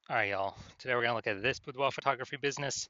All right, y'all. Today we're gonna look at this boudoir photography business,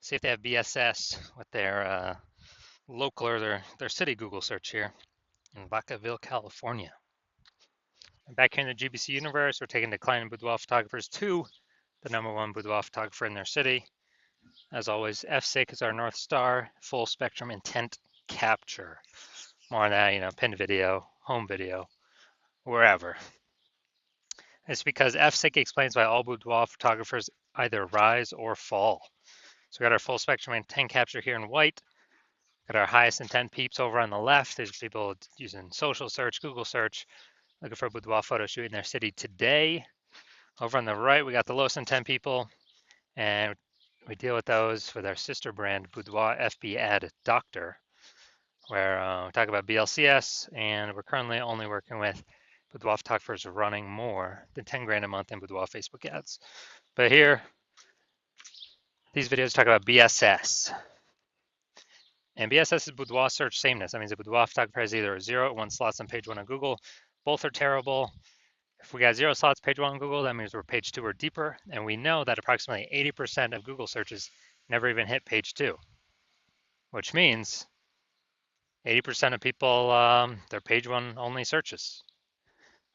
see if they have BSS with their local or their city Google search here in Vacaville, California. And back here in the GBC universe, we're taking declining boudoir photographers to the #1 boudoir photographer in their city. As always, F6 is our North Star, full spectrum intent capture. More on that, pin video, home video, wherever. It's because F6 explains why all boudoir photographers either rise or fall. So we got our full spectrum intent capture here in white. Got our highest intent peeps over on the left. There's people using social search, Google search, looking for a boudoir photo shoot in their city today. Over on the right, we got the lowest intent people, and we deal with those with our sister brand, Boudoir FB Ad Doctor, where we talk about BLCS, and we're currently only working with boudoir photographers running more than 10 grand a month in boudoir Facebook ads. But here, these videos talk about BSS. And BSS is boudoir search sameness. That means a boudoir photographer has either a 0 or 1 slots on page 1 on Google. Both are terrible. If we got 0 slots page 1 on Google, that means we're page 2 or deeper. And we know that approximately 80% of Google searches never even hit page 2, which means 80% of people, they're page 1 only searches,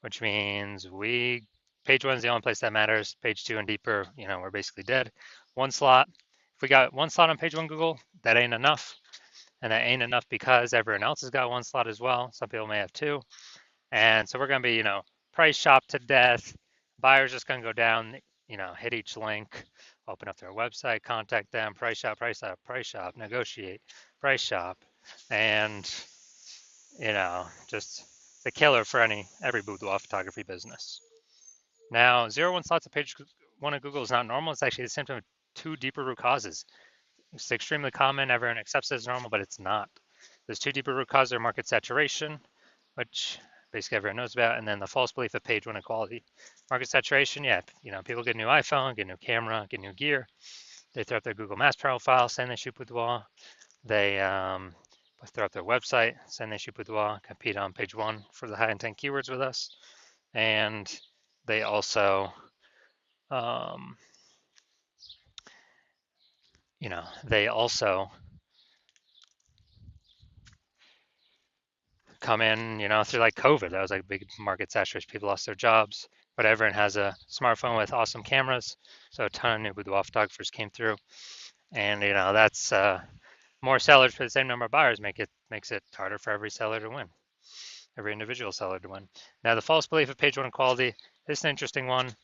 which means page 1 is the only place that matters. Page 2 and deeper, we're basically dead. 1 slot. If we got 1 slot on page 1 Google, that ain't enough. And that ain't enough because everyone else has got 1 slot as well. Some people may have 2. And so we're going to be, price shop to death. Buyers just going to go down, hit each link, open up their website, contact them, price shop, negotiate, price shop. And, just the killer for every boudoir photography business. Now, 0 slots of page 1 of Google is not normal. It's actually a symptom of 2 deeper root causes. It's extremely common. Everyone accepts it as normal, but it's not. There's 2 deeper root causes are market saturation, which basically everyone knows about, and then the false belief of page 1 equality. Market saturation, yeah, people get a new iPhone, get a new camera, get new gear. They throw up their Google Maps profile, saying they shoot boudoir. They throw up their website, saying they shoot boudoir, compete on page 1 for the high intent keywords with us. And they also, they also come in, through like COVID. That was like a big market saturation. People lost their jobs, but everyone has a smartphone with awesome cameras. So a ton of new boudoir photographers came through. And, that's more sellers for the same number of buyers makes it harder for every seller to win, every individual seller to win. Now, the false belief of page 1 equality, this is an interesting one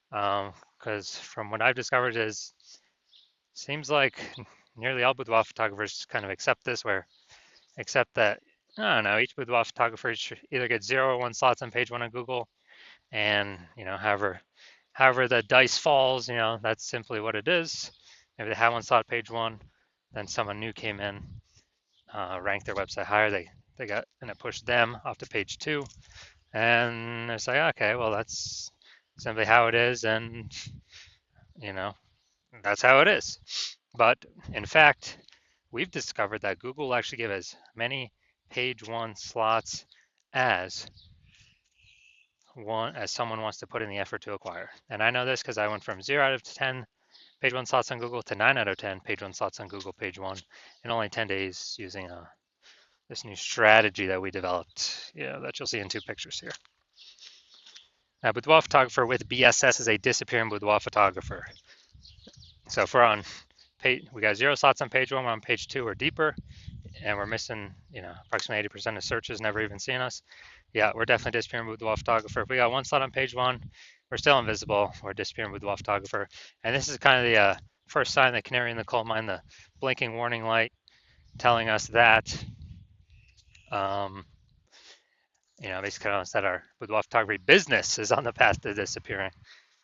because from what I've discovered seems like nearly all boudoir photographers kind of accept that I don't know, each boudoir photographer should either get 0 or 1 slots on page 1 on Google, and however the dice falls, that's simply what it is. Maybe they had 1 slot page 1, then someone new came in, ranked their website higher, and it pushed them off to page 2, and it's like, okay, well, that's simply how it is, and that's how it is. But in fact, we've discovered that Google will actually give as many page 1 slots as someone wants to put in the effort to acquire. And I know this because I went from 0 out of 10 page 1 slots on Google to 9 out of 10 page 1 slots on Google page 1 in only 10 days using this new strategy that we developed, that you'll see in 2 pictures here. Now, boudoir photographer with BSS is a disappearing boudoir photographer. So if we're on we got 0 slots on page 1, we're on page 2 or deeper, and we're missing, approximately 80% of searches never even seeing us. Yeah, we're definitely disappearing boudoir photographer. If we got 1 slot on page 1, we're still invisible. We're disappearing boudoir photographer. And this is kind of the first sign, the canary in the coal mine, the blinking warning light telling us that, basically telling us that our boudoir photography business is on the path to disappearing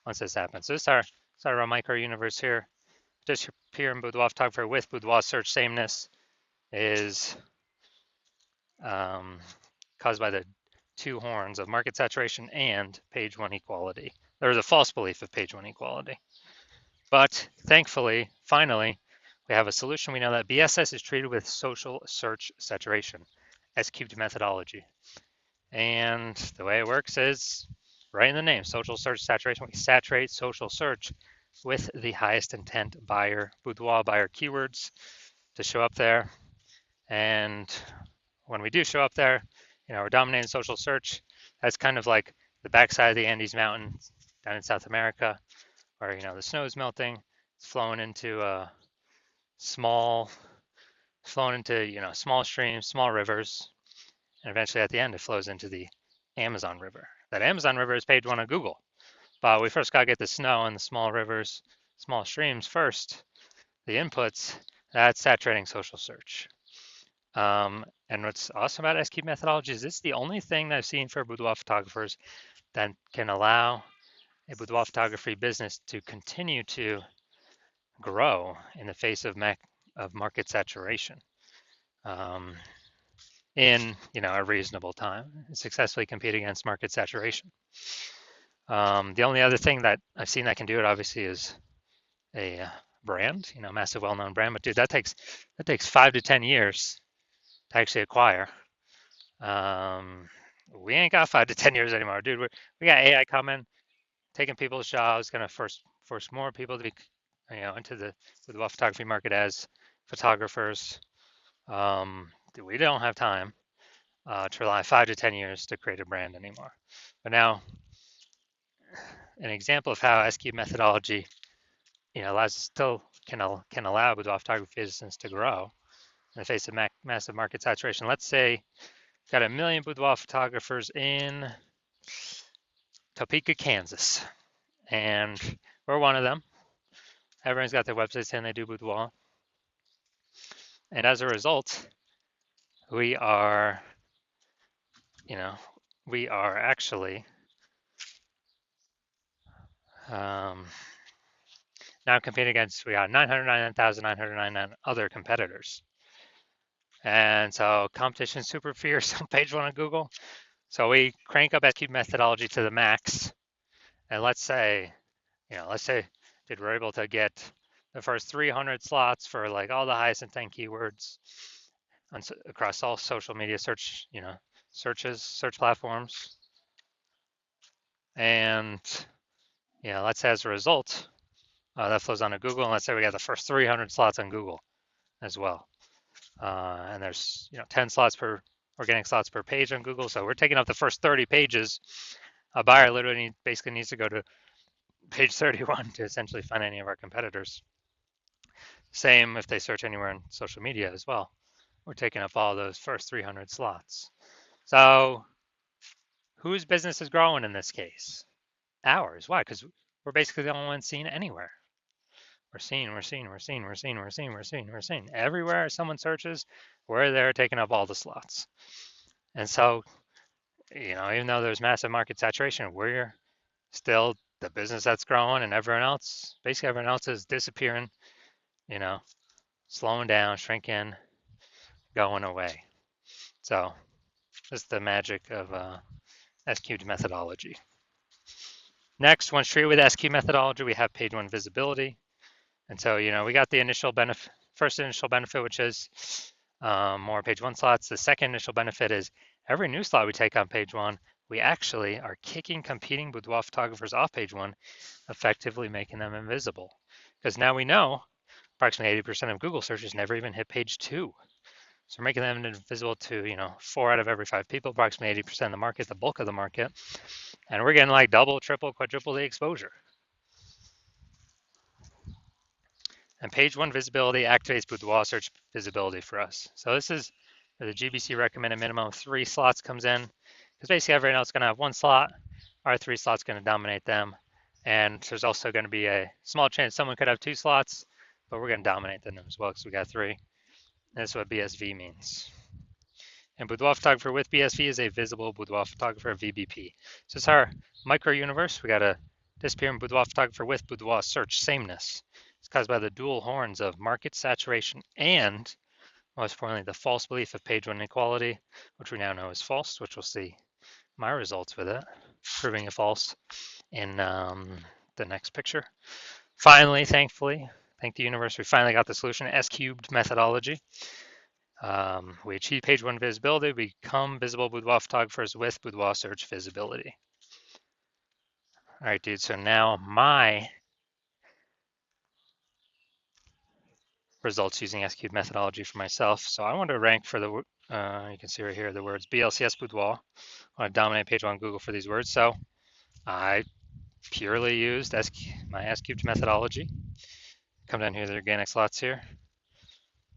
once this happens. So this is our micro universe here. Disappearing boudoir photographer with boudoir search sameness is caused by the 2 horns of market saturation and page 1 equality. There is a false belief of page 1 equality. But thankfully, finally, we have a solution. We know that BSS is treated with social search saturation, S-cubed methodology. And the way it works is right in the name, social search saturation. We saturate social search with the highest intent buyer, boudoir buyer keywords to show up there. And when we do show up there, we're dominating social search. That's kind of like the backside of the Andes Mountain down in South America, where the snow is melting. It's flowing into small, small streams, small rivers, and eventually at the end it flows into the Amazon River. That Amazon River is page one on Google, but we first got to get the snow and the small rivers, small streams first. The inputs, that's saturating social search. And what's awesome about SQ methodology is it's the only thing that I've seen for boudoir photographers that can allow a boudoir photography business to continue to grow in the face of market saturation in a reasonable time, and successfully compete against market saturation. The only other thing that I've seen that can do it obviously is a brand, massive well-known brand. But dude, that takes 5 to 10 years to actually acquire. We ain't got 5 to 10 years anymore, dude. We got AI coming, taking people's jobs, gonna force more people to be, into the photography market as photographers. We don't have time to rely 5 to 10 years to create a brand anymore. But now, an example of how SQ methodology, still can allow boudoir photography business to grow in the face of massive market saturation. Let's say got 1 million boudoir photographers in Topeka, Kansas, and we're one of them. Everyone's got their websites saying they do boudoir, and as a result, we are actually now competing against, we got 999,999 other competitors. And so competition is super fierce on page one of Google. So we crank up SQ methodology to the max. And let's say we're able to get the first 300 slots for like all the highest intent keywords across all social media search platforms. And let's say as a result, that flows onto Google, and let's say we got the first 300 slots on Google as well. And there's 10 slots per organic slots per page on Google, so we're taking up the first 30 pages. A buyer literally basically needs to go to page 31 to essentially find any of our competitors. Same if they search anywhere in social media as well. We're taking up all those first 300 slots. So whose business is growing in this case? Ours. Why? Because we're basically the only ones seen anywhere. We're seen. Everywhere someone searches, we're there taking up all the slots. And so, even though there's massive market saturation, we're still the business that's growing, and everyone else is disappearing, slowing down, shrinking, going away. So that's the magic of SQ methodology. Next, once treated with SQ methodology, we have page one visibility. And so, we got the first initial benefit, which is more page one slots. The second initial benefit is every new slot we take on page one, we actually are kicking competing boudoir photographers off page one, effectively making them invisible. Because now we know approximately 80% of Google searches never even hit page two. So we're making them invisible to, 4 out of every 5 people, approximately 80% of the market, the bulk of the market. And we're getting like double, triple, quadruple the exposure. And page one visibility activates boudoir search visibility for us. So this is where the GBC recommended minimum of 3 slots comes in, because basically everyone else is going to have 1 slot. Our 3 slots going to dominate them. And there's also going to be a small chance someone could have 2 slots, but we're going to dominate them as well because we got 3. And that's what BSV means. And boudoir photographer with BSV is a visible boudoir photographer, VBP. So it's our micro universe. We got a disappearing boudoir photographer with boudoir search sameness. It's caused by the dual horns of market saturation and, most importantly, the false belief of page one inequality, which we now know is false, which we'll see my results with it, proving it false in the next picture. Finally, thankfully, thank the universe, we finally got the solution, S-cubed methodology. We achieve page one visibility, we become visible boudoir photographers with boudoir search visibility. All right, dude. So now my results using S cubed methodology for myself. So I want to rank for the, you can see right here, the words BLCS boudoir. I want to dominate page one on Google for these words. So I purely used my S cubed methodology. Come down here, the organic slots here.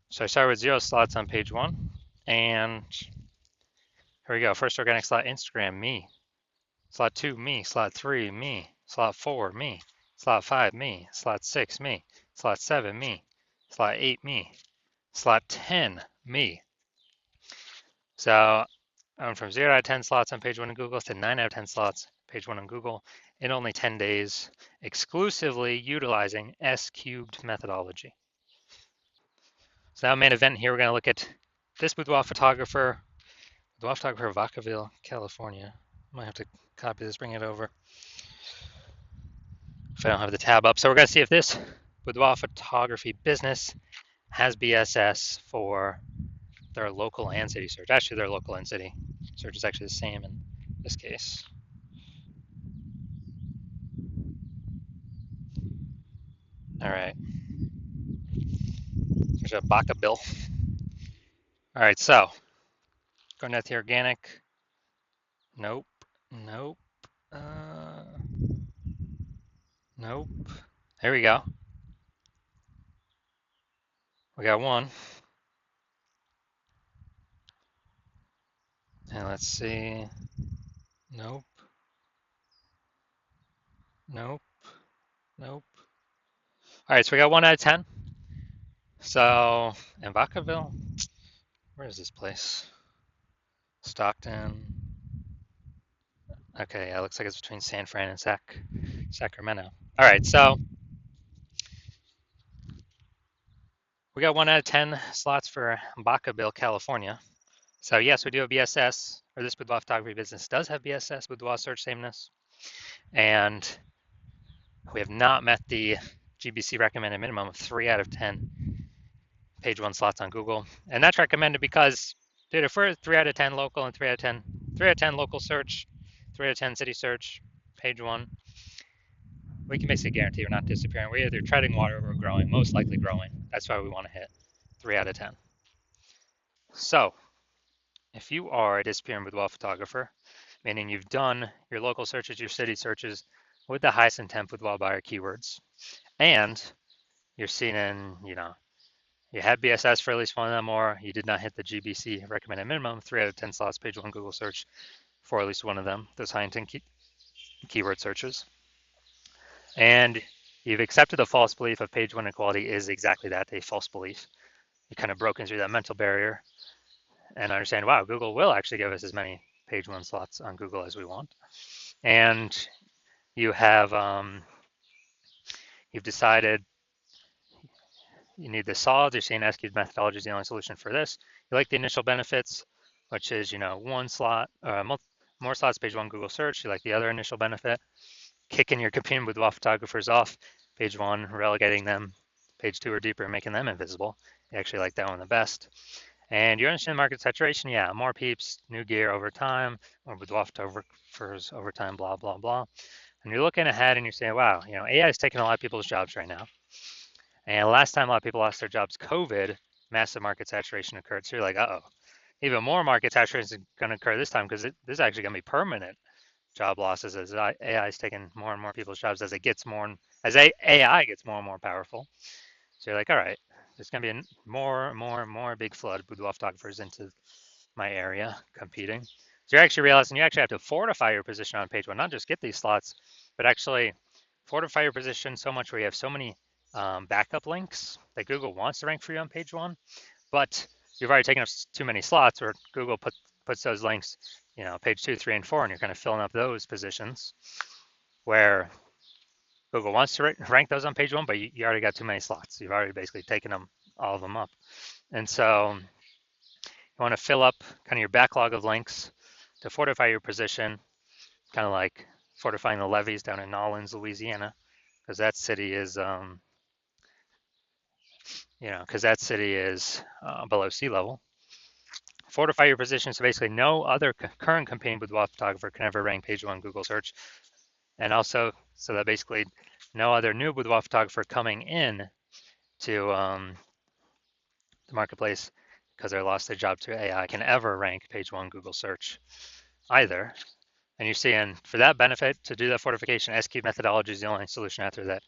So I start with 0 slots on page one. And here we go. First organic slot, Instagram, me. Slot 2, me. Slot 3, me. Slot 4, me. Slot 5, me. Slot 6, me. Slot 7, me. Slot 8, me. Slot 10, me. So I went from 0 out of 10 slots on page one in Google to 9 out of 10 slots page one on Google in only 10 days, exclusively utilizing S cubed methodology. So now main event here, we're going to look at this boudoir photographer Vacaville, California. I might have to copy this, bring it over if I don't have the tab up. So we're going to see if this boudoir photography business has BSS for their local and city search. Actually, their local and city search is actually the same in this case. All right. There's a Vacaville. All right, so going down to the organic. Nope. Nope. Nope. There we go. We got one. And let's see. Nope. Nope. Nope. All right, so we got 1 out of 10. So, in Vacaville, where is this place? Stockton. Okay, yeah, it looks like it's between San Fran and Sacramento. All right, so we got 1 out of 10 slots for Vacaville, California. So yes, we do have BSS, or this boudoir photography business does have BSS, boudoir search sameness, and we have not met the GBC recommended minimum of 3 out of 10 page one slots on Google. And that's recommended because, dude, if we're 3 out of 10 local and 3 out of 10 local search, 3 out of 10 city search, page one, we can basically guarantee we're not disappearing. We're either treading water or we're growing, most likely growing. That's why we want to hit 3 out of 10. So if you are a disappearing boudoir photographer, meaning you've done your local searches, your city searches with the highest intent boudoir buyer keywords, and you're seen in, you had BSS for at least one of them, or you did not hit the GBC recommended minimum, 3 out of 10 slots page one Google search for at least one of them, those high intent keyword searches. And you've accepted the false belief of page one equality is exactly that, a false belief. You kind of broken through that mental barrier and understand, wow, Google will actually give us as many page one slots on Google as we want. And you have, you've decided you need this solved. You're seeing S cubed methodology is the only solution for this. You like the initial benefits, which is, one slot, more slots page one Google search. You like the other initial benefit, kicking your competing with boudoir photographers off page one, relegating them page two or deeper, making them invisible. You actually like that one the best. And you understand market saturation, yeah, more peeps, new gear over time, more boudoir photographers over time, blah, blah, blah. And you're looking ahead and you're saying, wow, AI is taking a lot of people's jobs right now. And last time a lot of people lost their jobs, COVID, massive market saturation occurred. So you're like, uh-oh, even more market saturation is going to occur this time because this is actually going to be permanent job losses as AI is taking more and more people's jobs as AI gets more and more powerful. So you're like, all right, there's going to be more and more big flood of boudoir photographers into my area competing. So you're actually realizing you actually have to fortify your position on page one, not just get these slots, but actually fortify your position so much where you have so many backup links that Google wants to rank for you on page one, but you've already taken up too many slots where Google puts those links, page 2, 3, and 4, and you're kind of filling up those positions where Google wants to rank those on page one, but you already got too many slots. You've already basically taken all of them up. And so you want to fill up kind of your backlog of links to fortify your position, kind of like fortifying the levees down in Nolens, Louisiana, because that city is, below sea level. Fortify your position so basically no other current competing boudoir photographer can ever rank page one Google search And also, so that basically no other new boudoir photographer coming in to the marketplace, because they lost their job to AI, can ever rank page one Google search either. And you're seeing for that benefit to do that fortification, SQ methodology is the only solution out there that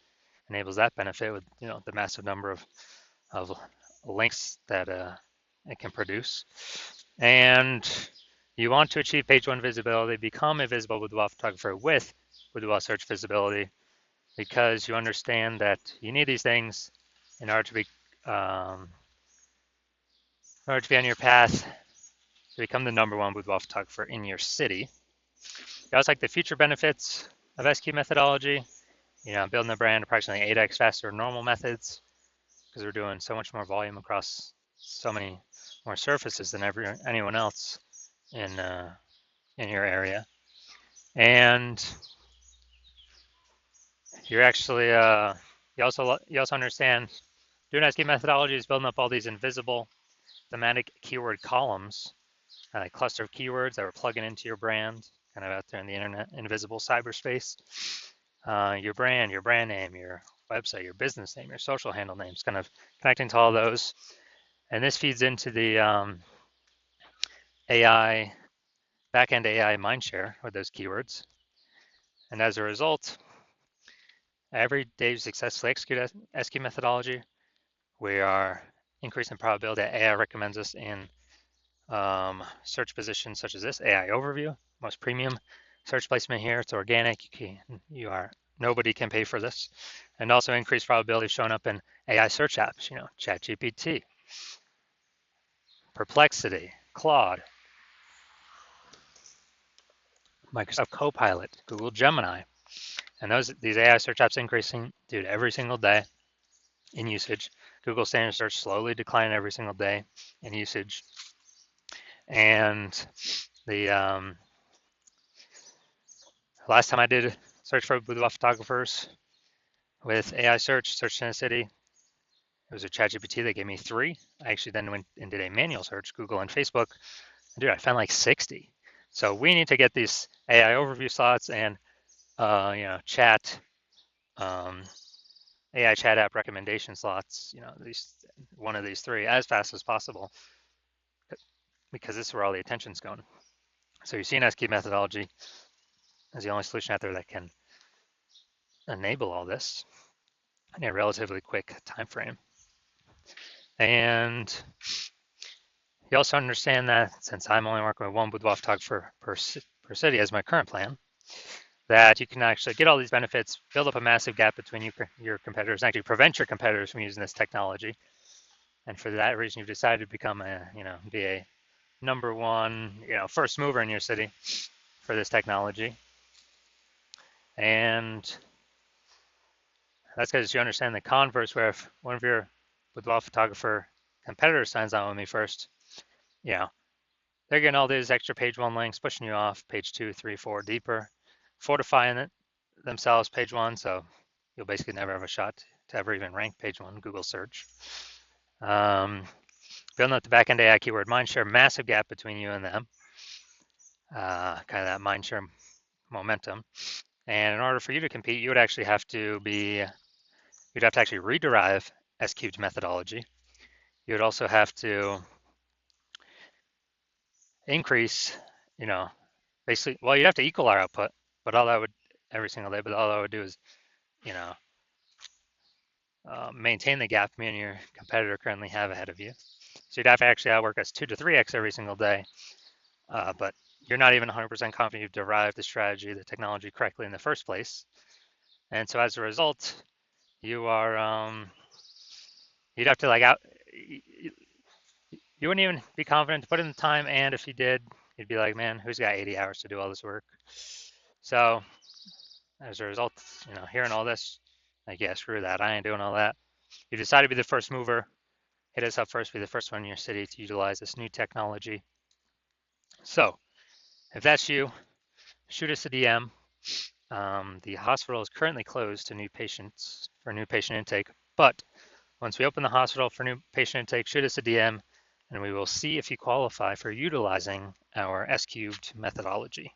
enables that benefit with the massive number of links that it can produce. And you want to achieve page one visibility, become a visible boudoir photographer with boudoir search visibility, because you understand that you need these things in order to be um, on your path to become the #1 boudoir photographer in your city. You also like the future benefits of SQ methodology. Building the brand approximately 8x faster than normal methods, because we're doing so much more volume across so many more surfaces than anyone else in your area. And you're actually you also understand doing SQ methodology is building up all these invisible thematic keyword columns, a cluster of keywords that we're plugging into your brand, kind of out there in the internet, invisible cyberspace. Your brand name, your website, your business name, your social handle names, kind of connecting to all those. And this feeds into the AI, backend AI mindshare with those keywords. And as a result, every day you successfully execute SQ methodology, we are increasing the probability that AI recommends us in search positions such as this, AI overview, most premium search placement here. It's organic. Nobody can pay for this. And also increased probability of showing up in AI search apps, ChatGPT, Perplexity, Claude, Microsoft Copilot, Google Gemini. And these AI search apps increasing, dude, every single day in usage. Google standard search slowly declining every single day in usage. And the last time I did search for boudoir photographers with AI search in a city, it was a ChatGPT that gave me 3. I actually then went and did a manual search, Google and Facebook. Dude, I found like 60. So we need to get these AI overview slots and chat AI chat app recommendation slots, one of these 3 as fast as possible, because this is where all the attention's going. So you're seeing SQ methodology as the only solution out there that can enable all this in a relatively quick time frame. And you also understand that since I'm only working with one boudoir photographer per city as my current plan, that you can actually get all these benefits, build up a massive gap between your competitors, and actually prevent your competitors from using this technology. And for that reason, you've decided to become be a #1, first mover in your city for this technology. And that's because you understand the converse, where if one of your boudoir photographer competitors signs on with me first, they're getting all these extra page 1 links, pushing you off page 2, 3, 4 deeper, fortifying it themselves page 1, so you'll basically never have a shot to ever even rank page 1 Google search. Building up the backend AI keyword mindshare, massive gap between you and them, kind of that mindshare momentum. And in order for you to compete, you would actually have to actually rederive S-cubed methodology. You would also have to increase, basically, well, you'd have to equal our output, but all that would every single day, but all I would do is, maintain the gap me and your competitor currently have ahead of you. So you'd have to actually outwork us 2 to 3x every single day, but you're not even 100% confident you've derived the strategy, the technology correctly in the first place. And so as a result, you are, you'd have to you wouldn't even be confident to put in the time. And if you did, you'd be like, man, who's got 80 hours to do all this work? So as a result, hearing all this, like, yeah, screw that. I ain't doing all that. You decide to be the first mover, hit us up first, be the first one in your city to utilize this new technology. So if that's you, shoot us a DM. The hospital is currently closed to new patients for new patient intake, but once we open the hospital for new patient intake, shoot us a DM and we will see if you qualify for utilizing our S-cubed methodology.